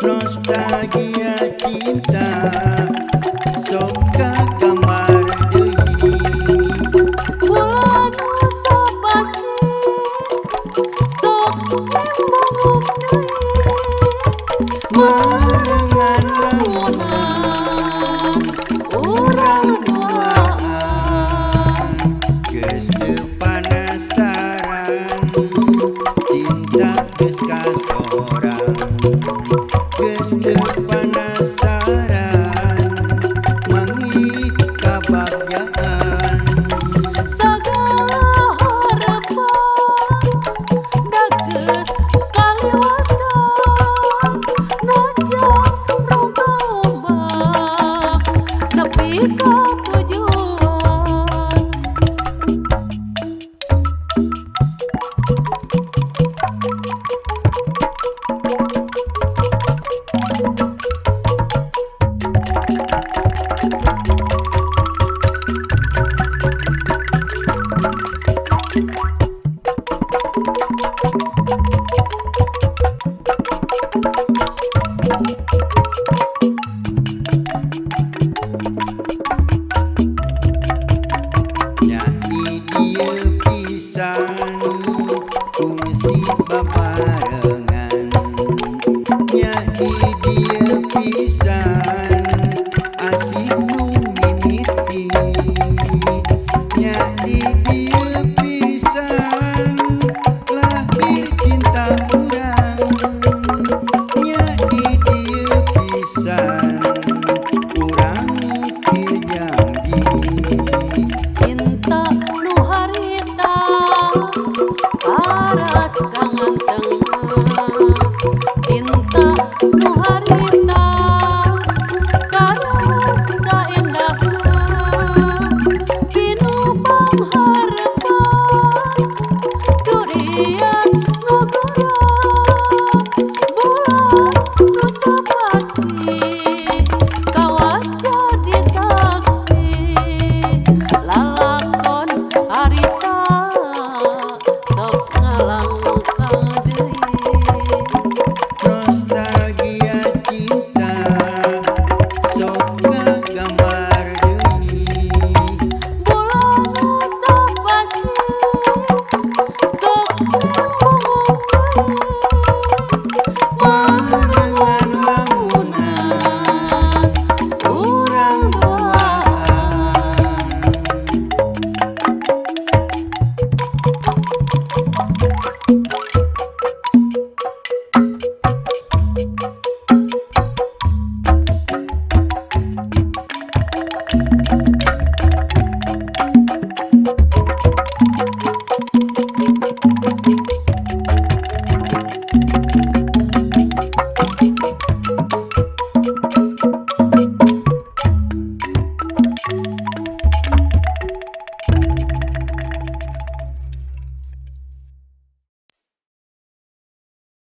Nostalgia cinta sok ka kamar deui bulan nusa basi sok embong deui marengan lamunan urang duaan geus teu panasaran cinta geus kasorang geus teu panasaran mangi kabagyaan sagala harapan da geus kaliwatan najang rongga ombak nepi ka tujuan. Nyadi dieu pisan kungsi babarengan nyadi dieu pisan asih nu mimiti nyadi dieu pisan lahir cinta urang nyadi dieu pisan urang ukir janji